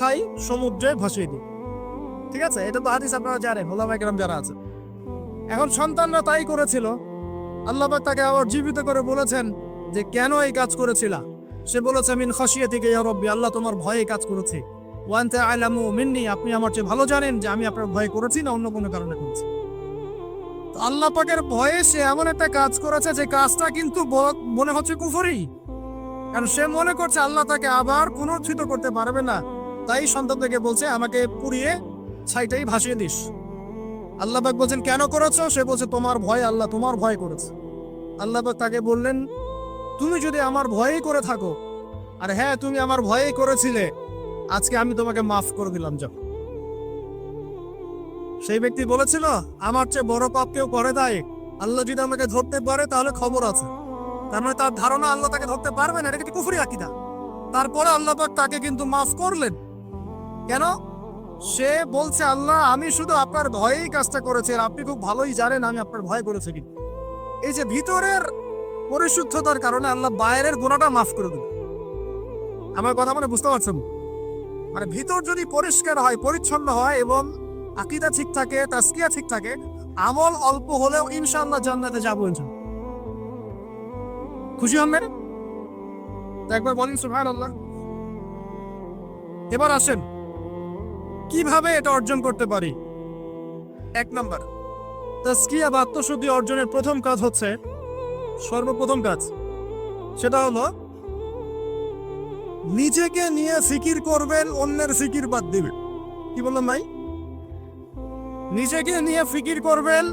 ছাই সমুদ্রে ভাসিয়ে দিই। ঠিক আছে, এটা তো হাদিস আপনারা জানেন, ওলামায়ে কেরাম যারা আছে। এখন সন্তানরা তাই করেছিল। আল্লাহ পাক তাকে আবার জীবিত করে বলেছেন যে কেন এই কাজ করেছিলা। সে বলেছে মিন খাশিয়াতিকা ইয়া রাব্বি, আল্লাহ তোমার ভয়ে কাজ করেছি। ওয়া আনতা আ'লামু মিন্নি, আপনি আমার চেয়ে ভালো জানেন যে আমি আপনার ভয়ে করেছি না অন্য কোনো কারণে করেছি। তো আল্লাহ পাকের ভয়ে সে এমন একটা কাজ করেছে যে কাজটা কিন্তু মনে হচ্ছে কুফরি, কারণ সে মনে করছে আল্লাহ তাকে আবার পুনরুত্থিত করতে পারবে না। তাই সন্তান থেকে বলছে আমাকে পুড়িয়ে ছাইটাই ভাসিয়ে দিস। আল্লাহ পাক বলছেন কেন করেছো? সে বলছে তোমার ভয়, আল্লাহ তোমার ভয় করেছে। আল্লাহ পাক তাকে বললেন তুমি যদি আমার ভয়েই করে থাকো, আর হ্যাঁ তুমি আমার ভয়েই করেছিলে, আজকে আমি তোমাকে মাফ করে দিলাম। যাও। সেই ব্যক্তি বলেছিল আমার চেয়ে বড় পাপ কেউ করে দেয়, আল্লাহ যদি আমাকে ধরতে পারে তাহলে খবর আছে। তার মানে তার ধারণা আল্লাহ তাকে ধরতে পারবে না, এটা কিন্তু কুফরি আকীদা। তারপরে আল্লাহ পাক তাকে কিন্তু মাফ করলেন। কেন? সে বলছে আল্লাহ আমি শুধু আপনার ভয়েই কাজটা করেছি, আর আপনি খুব ভালোই জানেন আমি আপনার ভয় করেছি। কিন্তু এই যে ভিতরের পরিশুদ্ধতার কারণে আল্লাহ বাইরের গুনাহটা মাফ করে দিল। আমার কথা মানে বুঝতে পারছেন? মানে ভিতর যদি পরিষ্কার হয়, পরিচ্ছন্ন হয় এবং আকীদা ঠিক থাকে, তাসকিয়া ঠিক থাকে, আমল অল্প হলেও ইনশাআল্লাহ জান্নাতে যাবো। খুশি হবেন? তো একবার বলেন সুবহানাল্লাহ। এবার আসেন কিভাবে এটা অর্জন করতে পারি। এক নাম্বার, তাসকিয়া বা আত্মশুদ্ধি অর্জনের প্রথম কাজ হচ্ছে, সর্বপ্রথম কাজ সেটা হলো নিজেকে নিয়ে ফিকির করবেন, অন্যের ফিকির বাদ দিবেন। কি বললাম ভাই? নিজেকে নিয়ে ফিকির করবেন,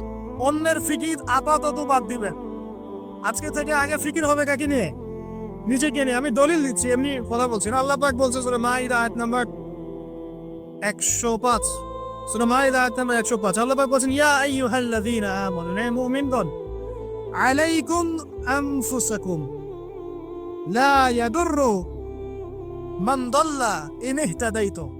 অন্যের ফিকির আপাতত বাদ দিবেন। আজকে থেকে আগে ফিকির হবে কাকে নিয়ে? নিজেকে নিয়ে। আমি দলিল দিচ্ছি, এমনি কথা বলছি না। আল্লাহ পাক বলছে সূরা মাইদা আয়াত নাম্বার 105, সূরা মাইদা আয়াত নাম্বার 105, আল্লাহ পাক বলেন ইয়া আইয়ুহাল্লাযীনা আমানু, হে মুমিনগণ, আলাইকুম আনফুসাকুম লা ইয়াদুররু মান দাল্লা ইন ইহতাদাইতুম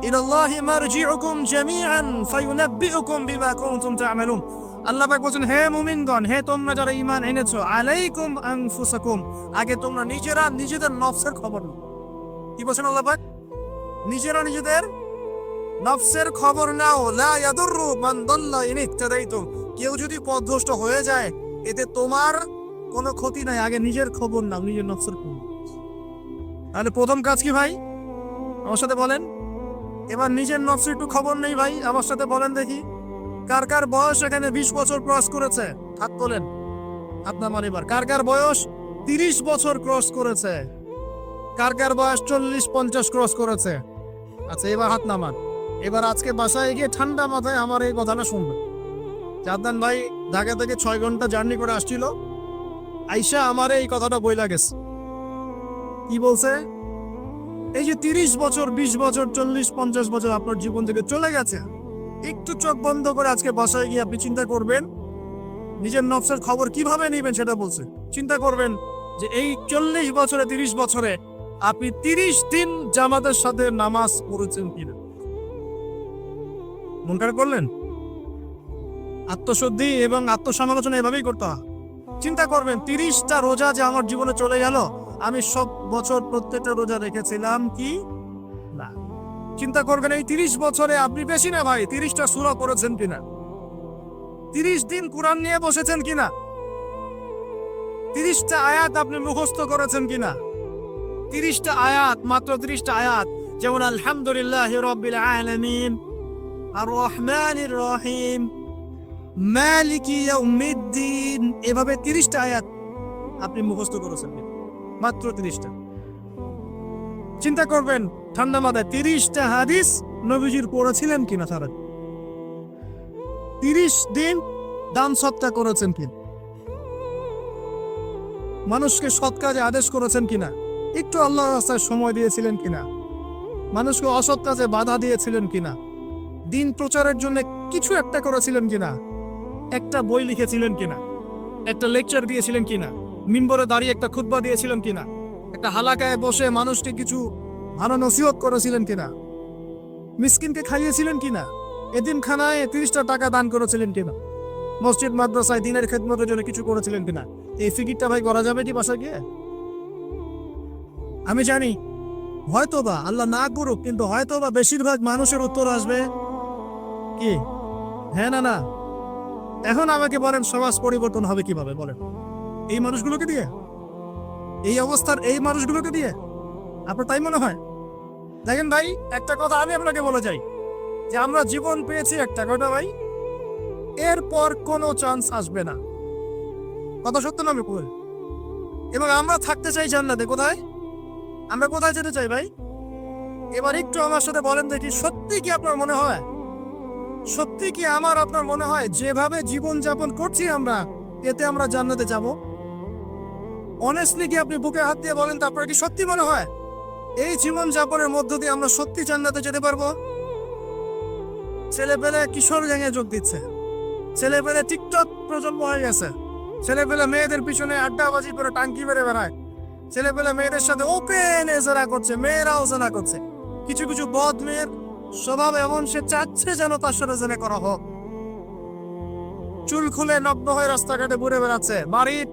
ইলাল্লাহি মারজিউকুম জামিআন ফায়ুনাব্বিউকুম বিমা কুনতুম তা'মালুন। আল্লাহ পাক বলেন হে মুমিনগণ, হে তোমরা যারা ঈমান এনেছো, আলাইকুম আনফুসাকুম, আগে তোমরা নিজেরা নিজেদের নফসের খবর নাও। কি বলেন আল্লাহ পাক? নিজেরা নিজেদের নফসের খবর নাও। লা ইয়াদুররু মান দাল্লা ইন ইহতাদাইতুম, কেউ যদি পথভ্রষ্ট হয়ে যায় এতে তোমার কোনো ক্ষতি নাই, আগে নিজের খবর নাও, নিজের নফসের খবর। তাহলে প্রথম কাজ কি ভাই? আমার সাথে বলেন। এবার নিজের নফসের একটু খবর নেই ভাই, আমার সাথে বলেন দেখি কার কার বয়স এখানে 20 বছর ক্রস করেছে? হাত তোলেন। আপনার এবার কার কার বয়স 30 বছর ক্রস করেছে? কার কার বয়স 40-50 ক্রস করেছে? আচ্ছা এবার হাত নামান। এবার আজকে বাসায় গিয়ে ঠান্ডা মাথায় আমার এই কথাটা শুনবেন। জানতেন ভাই ঢাকা থেকে 6 ঘন্টা জার্নি করে আসছিল, আইসা আমার এই কথাটা বইলা গেছে। কি বলছে? এই যে 30 বছর, 20 বছর, 40-50 বছর আপনার জীবন থেকে চলে গেছে, একটু চোখ বন্ধ করে আজকে বাসায় গিয়ে আপনি চিন্তা করবেন নিজের নফসের খবর কিভাবে নেবেন। সেটা বলছে চিন্তা করবেন যে এই 40 বছরে, 30 বছরে আপনি 30 দিন জামাতের সাথে নামাজ পড়েছেন কিনা। মন খারাপ করলেন? আত্মশুদ্ধি এবং আত্মসমালোচনা এভাবেই করতে হয়। চিন্তা করবেন 30টা রোজা যে আমার জীবনে চলে গেল, আমি সব বছর প্রত্যেকটা রোজা রেখেছিলাম কি না। চিন্তা করবেন এই 30 বছরে আপনি বেশি না ভাই 30টা সূরা পড়েছেন কিনা, 30 দিন কোরআন নিয়ে বসেছেন কিনা, 30টা আয়াত আপনি মুখস্থ করেছেন কিনা। 30টা আয়াত, মাত্র 30টা আয়াত, যেমন আলহামদুলিল্লাহি রাব্বিল আলামিন, আর রহমানির রহিম, মালিকি ইয়াউমিদ্দিন, এভাবে 30টা আয়াত আপনি মুখস্থ করেছেন কিনা, মাত্র 30টা। চিন্তা করবেন ঠান্ডা মাথায় 30টা হাদিস নবীজির পড়েছিলেন কিনা, সারা 30 দিন দান সৎকা করেছেন কিনা, মানুষকে সৎ কাজে আদেশ করেছেন কিনা, একটু আল্লাহর রাস্তায় সময় দিয়েছিলেন কিনা, মানুষকে অসৎ কাজে বাধা দিয়েছিলেন কিনা, দিন প্রচারের জন্য কিছু একটা করেছিলেন কিনা, একটা বই লিখেছিলেন কিনা, একটা লেকচার দিয়েছিলেন কিনা, মিম্বরে দাঁড়িয়ে একটা খুতবা দিয়েছিলেন কিনা, একটা হালাকায় বসে মানুষকে কিছু ভালো নসিহত করেছিলেন কিনা, মিসকিনকে খাইয়েছিলেন কিনা, এতিমখানায় 30টা টাকা দান করেছিলেন কিনা, মসজিদ মাদ্রাসায় দিনের খেদমতের জন্য কিছু করেছিলেন কিনা। এই ফিকিরটা ভাই করা যাবে কি বাসা গিয়ে? আমি জানি হয়তোবা আল্লাহ না করুক, কিন্তু হয়তোবা বেশিরভাগ মানুষের উত্তর আসবে কি হ্যাঁ না না। এখন আমাকে বলেন সমাজ পরিবর্তন হবে কিভাবে বলেন? এই মানুষগুলোকে দিয়ে, এই অবস্থার এই মানুষগুলোকে দিয়ে? আপনার তাই মনে হয়? দেখেন ভাই, একটা কথা আমি আপনাকে বলে যাই, যে আমরা জীবন পেয়েছি একটা কথা ভাই, এরপর কোনো চান্স আসবে না। কথা সত্য না আমি বলি? এবং আমরা থাকতে চাই জান্নাতে। কোথায়? আমরা কোথায় যেতে চাই ভাই? এবার একটু আমার সাথে বলেন দেখি, সত্যি কি আপনার মনে হয়, সত্যি কি আমার আপনার মনে হয় যেভাবে জীবন যাপন করছি আমরা, এতে আমরা জান্নাতে যাব? অনেস্টলি কি আপনি বুকে হাত দিয়ে বলেন তো, আপনার কি সত্যি মনে হয় এই জীবন যাপনের মধ্য দিয়ে আমরা সত্যি জান্নাতে যেতে পারবো? ছেলেপেলে কিশোর গ্যাংয়ে যোগ দিচ্ছে, ছেলেপেলে টিকটক প্রজন্ম হয়ে গেছে, ছেলেপেলে মেয়েদের পিছনে আড্ডাবাজি করে টাঙ্কি মেরে বেড়ায়, ছেলেপেলে মেয়েদের সাথে ওপেন জেনা করছে, মেয়েরাও জেনা করছে। কিছু কিছু বদ মেয়ের স্বভাব এমন, সে চাচ্ছে যেন তার সাথে জেনা করা হোক। চুল খুলে নগ্ন হয়ে রাস্তাঘাটে ঘুরে বেড়াচ্ছে। বাড়ির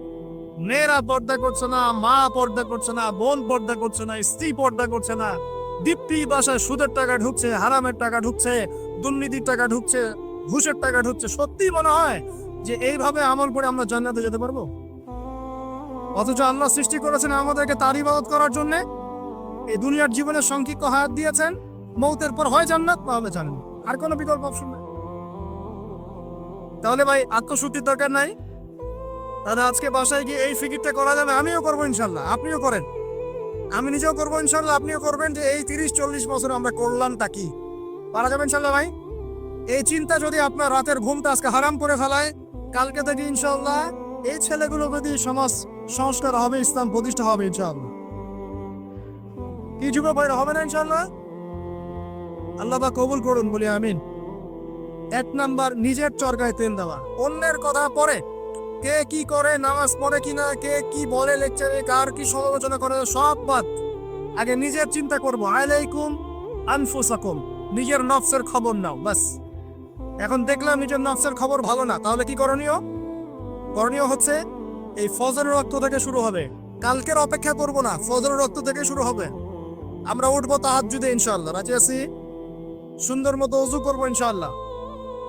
মেয়েরা পর্দা করছে না, মা পর্দা করছে না, বোন পর্দা করছে না, স্ত্রী পর্দা করছে না। দীপ্তি বাসায় সুদের টাকা ঢুকছে, হারামের টাকা ঢুকছে, দুর্নীতির টাকা ঢুকছে, ঘুষের টাকা ঢুকছে। সত্যি মনে হয় যে এইভাবে আমল করে আমরা জান্নাতে যেতে পারবো? অথচ আল্লাহ সৃষ্টি করেছেন আমাদেরকে তার ইবাদত করার জন্য। এই দুনিয়ার জীবনের সংক্ষিপ্ত হায়াত দিয়েছেন, মৌতের পর হয় জান্নাত না হবে জান্নাত, আর কোনো বিকল্প অপশন নেই। তাহলে ভাই আত্মশুদ্ধির দরকার নাই? তাহলে আজকে বাসায় গিয়ে এই ফিকিরটা করা যাবে? আমিও করবো ইনশাল্লাহ, আপনিও করেন, আমি নিজেও করবো ইনশাল্লাহ, আপনিও করবেন, যে এই 30-40 বছর আমরা করলামটা কি? পারা যাবে ইনশাল্লাহ ভাই? এই চিন্তা যদি আপনার রাতের ঘুমটা আজকে হারাম করে ফেলায়, কালকে থেকে ইনশাল্লাহ এই ছেলেগুলো যদি সমাজ সংস্কার হবে, ইসলাম প্রতিষ্ঠা হবে ইনশাআল্লাহ। কি যুব ভাইরা হবে না ইনশাআল্লাহ? আল্লাহ বা কবুল করুন, বলি আমিন। 1 নাম্বার, নিজের চরকায় তেল দেওয়া। অন্যের কথা পরে কে কি করে, নামাজ পড়ে কিনা, কে কি বলে লেকচারে, কার কি সমালোচনা করে, সব বাদ। আগে নিজের চিন্তা করবো। আলাইকুম আনফুসাকুম, নিজের নফসের খবর নাও, বাস। এখন দেখলাম নিজের নফসের খবর ভালো না, তাহলে কি করণীয়? করণীয় হচ্ছে এই ফজরের রক্ত থেকে শুরু হবে। কালকের অপেক্ষা করব না, ফজরের রক্ত থেকে শুরু হবে। আমরা উঠবো তাহাজ্জুদে ইনশাআল্লাহ, রাজি আছি? সুন্দর মতো ওযু করবো ইনশাআল্লাহ,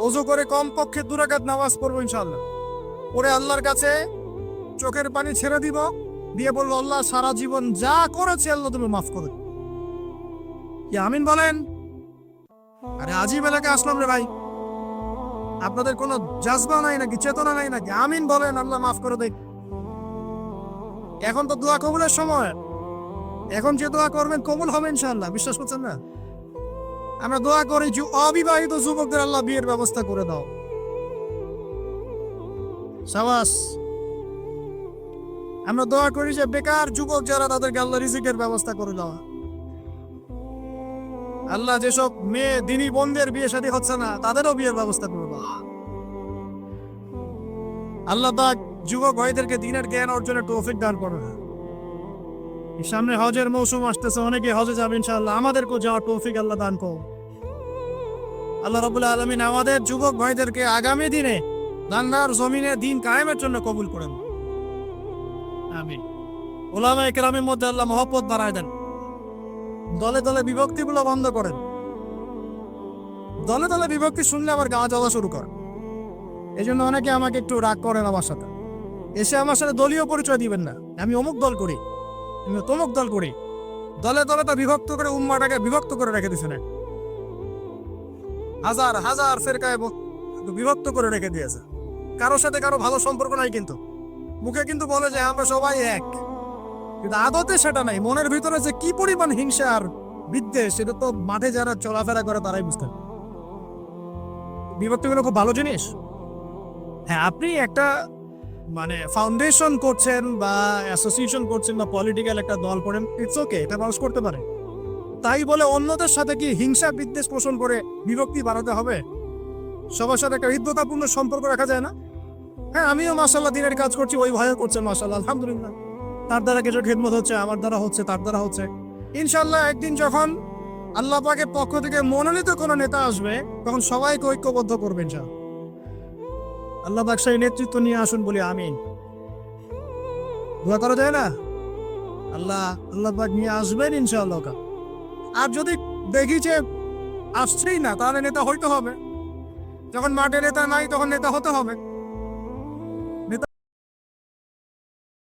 ওযু করে কমপক্ষে 2 রাকাত নামাজ পড়বো ইনশাআল্লাহ। পরে আল্লাহর কাছে চোখের পানি ছেড়ে দিব, দিয়ে বলবো, আল্লাহ সারা জীবন যা করেছে আল্লাহ তুমি মাফ করে দিও। কি আমিন বলেন? আরে আজিব এলাকায় আসলাম রে ভাই, আপনাদের কোনো জাজবা নাই নাকি, চেতনা নাই নাকি? আমিন বলেন, আল্লাহ মাফ করে দেয়। এখন তো দোয়া কবুলের সময়, এখন যে দোয়া করবেন কবুল হবে ইনশাআল্লাহ, বিশ্বাস করছেন না? আমরা দোয়া করি যে অবিবাহিত যুবকদের আল্লাহ বিয়ের ব্যবস্থা করে দাও, সাবাস। আমরা দোয়া করি যে বেকার যুবক যারা, তাদেরকে আল্লাহ রিজিকের ব্যবস্থা করে দেওয়া। আল্লাহ যেসব মেয়ে দিনী বোনদের বিয়ে শাদী হচ্ছে না, তাদেরও বিয়ের ব্যবস্থা করে দেওয়া। আল্লাহ পাক যুবক ভাইদেরকে দ্বীনের জ্ঞান অর্জনের তৌফিক দান করুন। সামনে হজের মৌসুম আসতেছে, অনেকে হজে যাবে ইনশাআল্লাহ, আমাদেরকেও যাওয়ার তৌফিক আল্লাহ দান করুন। আল্লাহ রাব্বুল আলামিন আমাদের যুবক ভাইদেরকে আগামী দিনে আল্লাহর জমিনে দ্বীন কায়েমের জন্য কবুল করেন, আমিন। উলামায়ে কেরামের মধ্যে আল্লাহ মহব্বত বাড়ায় দেন। দলে দলে বিভক্তিগুলো বন্ধ করেন। দলে দলে বিভক্তি শুনলে আবার গা জ্বলা শুরু করে। এই জন্য অনেকে আমাকে একটু রাগ করেন আমার সাথে, এসে আমার সাথে দলীয় পরিচয় দিবেন না, আমি অমুক দল করি, আমি তমুক দল করি। দলে দলে তো বিভক্ত করে উম্মাটাকে বিভক্ত করে রেখে দিয়েছেন, হাজার হাজার ফেরকায় বিভক্ত করে রেখে দিয়েছে। কারোর সাথে কারো ভালো সম্পর্ক নাই, কিন্তু মুখে কিন্তু বলে যে আমরা সবাই এক, কিন্তু আদতে সেটা নাই। মনের ভিতরে যে কি পরিমাণ হিংসা আর বিদ্বেষ, সেটা তো মাঠে যারা চলাফেরা করে তারাই বুঝতে পারে। বিভক্তিগুলো খুব ভালো জিনিস। হ্যাঁ, আপনি একটা মানে ফাউন্ডেশন করছেন বা অ্যাসোসিয়েশন করছেন বা পলিটিক্যাল একটা দল করেন, ইটস ওকে, এটা মানুষ করতে পারে। তাই বলে অন্যদের সাথে কি হিংসা বিদ্বেষ পোষণ করে বিভক্তি বাড়াতে হবে? সবার সাথে একটা হৃদ্যতাপূর্ণ সম্পর্ক রাখা যায় না? হ্যাঁ, আমিও মাশাআল্লাহ দিনের কাজ করছি, ওই ভাইও করছেন মাশাআল্লাহ, আলহামদুলিল্লাহ। তার দ্বারা কিছু খেদমত হচ্ছে, আমার দ্বারা হচ্ছে, তার দ্বারা হচ্ছে। ইনশাআল্লাহ একদিন যখন আল্লাহ পাকের পক্ষ থেকে মনোনীত কোনো নেতা আসবে, তখন সবাইকে ঐক্যবদ্ধ করবেন ইনশাআল্লাহ। আল্লাহ পাক সেই নেতৃত্ব নিয়ে আসুন, বলি আমিন। দোয়া করা যায় না? আল্লাহ পাক নিয়ে আসবেন ইনশাআল্লাহ। আর যদি দেখি যে আসছেই না, তাহলে নেতা হইতে হবে। যখন মাঠে নেতা নাই তখন নেতা হতে হবে।